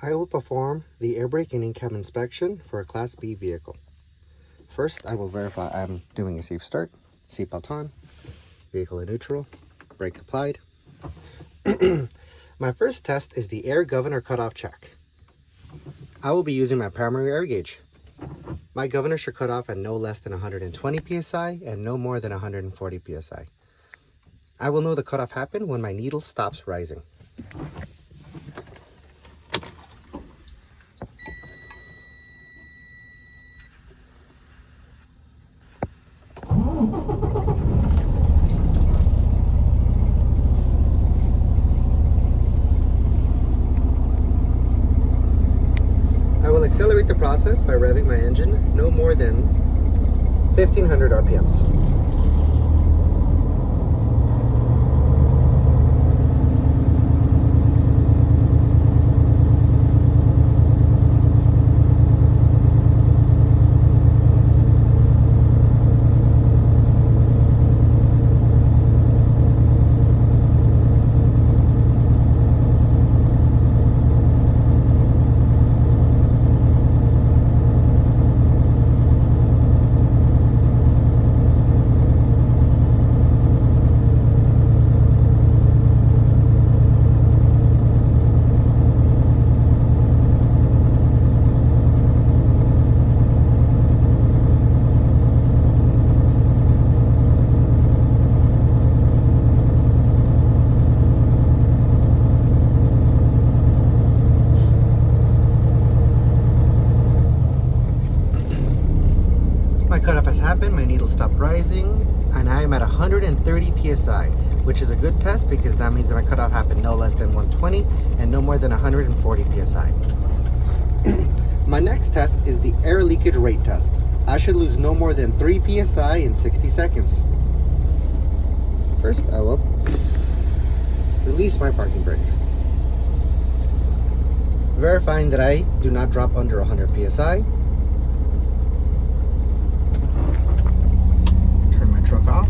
I will perform the air brake and in-cab inspection for a Class B vehicle. First, I will verify I'm doing a safe start, seatbelt on, vehicle in neutral, brake applied. My first test is the air governor cutoff check. I will be using my primary air gauge. My governor should cut off at no less than 120 psi and no more than 140 psi. I will know the cutoff happened when my needle stops rising. I will accelerate the process by revving my engine no more than 1500 RPMs. My cutoff has happened, my needle stopped rising, and I am at 130 psi, which is a good test because that means that my cutoff happened no less than 120 and no more than 140 psi. My next test is the air leakage rate test. I should lose no more than 3 psi in 60 seconds. First, I will release my parking brake, verifying that I do not drop under 100 psi. Truck off,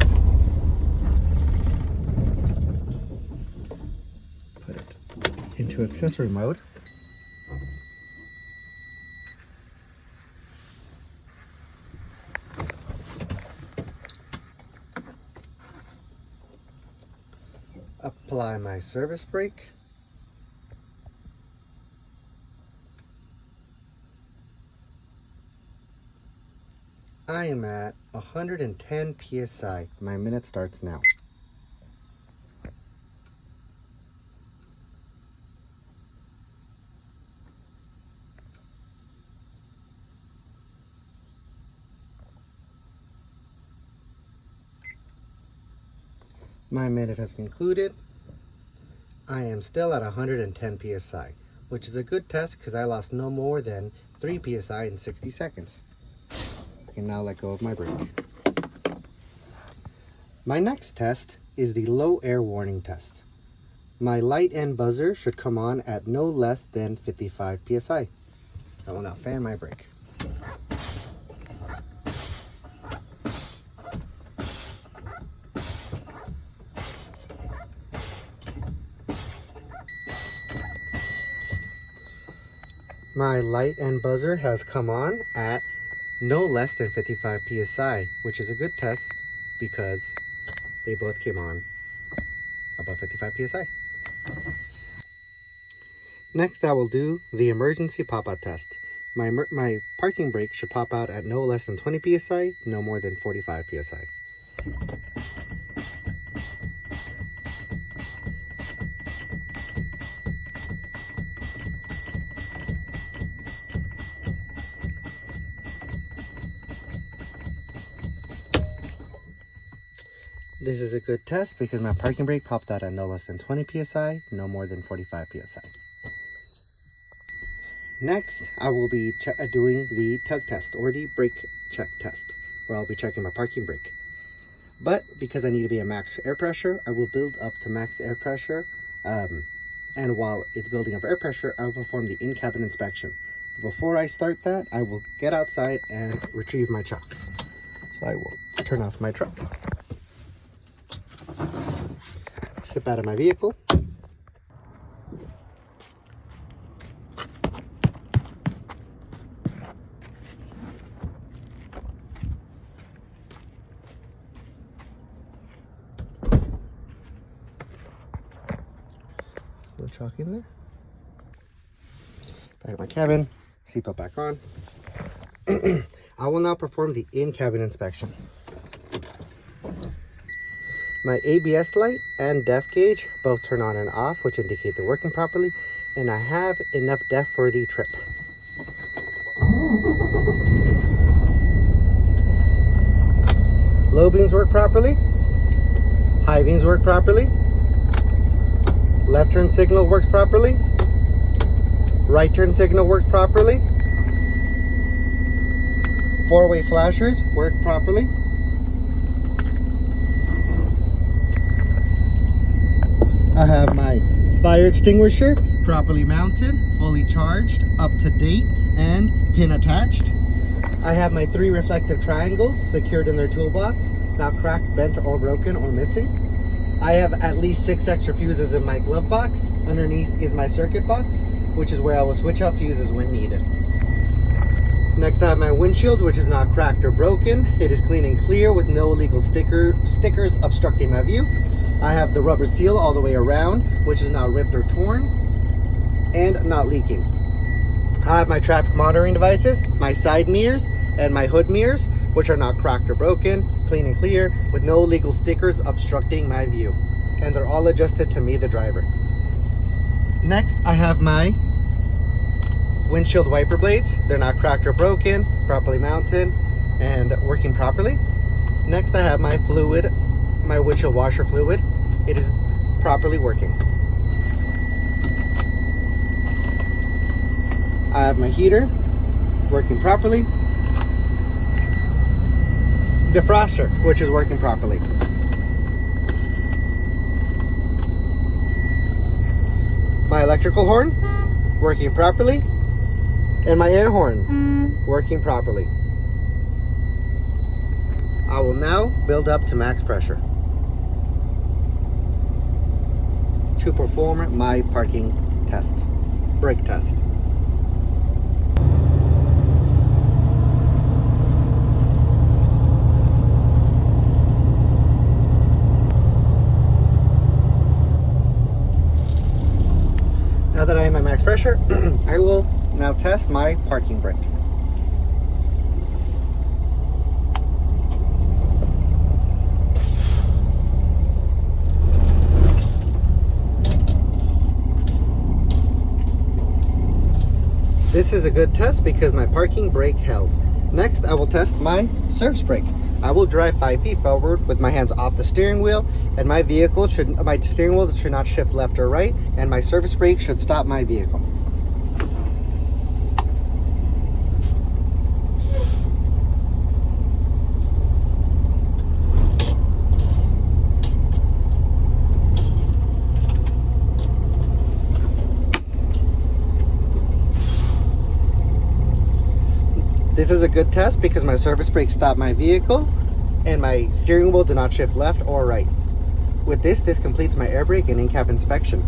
put it into accessory mode, apply my service brake, I am at 110 psi. My minute starts now. My minute has concluded. I am still at 110 psi, which is a good test because I lost no more than 3 psi in 60 seconds. I can now let go of my brake. My next test is the low air warning test. My light and buzzer should come on at no less than 55 psi. I will now fan my brake. My light and buzzer has come on at no less than 55 psi, which is a good test because they both came on above 55 psi. Next, I will do the emergency pop-out test. My parking brake should pop out at no less than 20 psi, no more than 45 psi. This is a good test because my parking brake popped out at no less than 20 psi, no more than 45 psi. Next, I will be doing the tug test or the brake check test, where I'll be checking my parking brake. But because I need to be at max air pressure, I will build up to max air pressure. And while it's building up air pressure, I will perform the in-cabin inspection. Before I start that, I will get outside and retrieve my chalk. So I will turn off my truck, step out of my vehicle, chalk in there. Back of my cabin, seatbelt back on. I will now perform the in-cabin inspection. My ABS light and depth gauge both turn on and off, which indicate they're working properly, and I have enough depth for the trip. Low beams work properly. High beams work properly. Left turn signal works properly. Right turn signal works properly. Four-way flashers work properly. I have my fire extinguisher properly mounted, fully charged, up to date, and pin attached. I have my 3 reflective triangles secured in their toolbox, not cracked, bent, or broken, or missing. I have at least 6 extra fuses in my glove box. Underneath is my circuit box, which is where I will switch out fuses when needed. Next, I have my windshield, which is not cracked or broken. It is clean and clear with no illegal stickers obstructing my view. I have the rubber seal all the way around, which is not ripped or torn and not leaking. I have my traffic monitoring devices, my side mirrors, and my hood mirrors, which are not cracked or broken, clean and clear with no illegal stickers obstructing my view. And they're all adjusted to me, the driver. Next, I have my windshield wiper blades. They're not cracked or broken, properly mounted and working properly. Next, I have my fluid, my windshield washer fluid. It is properly working. I have my heater working properly. Defroster, which is working properly. My electrical horn working properly. And my air horn working properly. I will now build up to max pressure to perform my parking test, brake test. Now that I am at max pressure, I will now test my parking brake. This is a good test because my parking brake held. Next, I will test my service brake. I will drive 5 feet forward with my hands off the steering wheel, and my steering wheel should not shift left or right, and my service brake should stop my vehicle. This is a good test because my service brake stopped my vehicle and my steering wheel did not shift left or right. With this completes my air brake and in-cab inspection.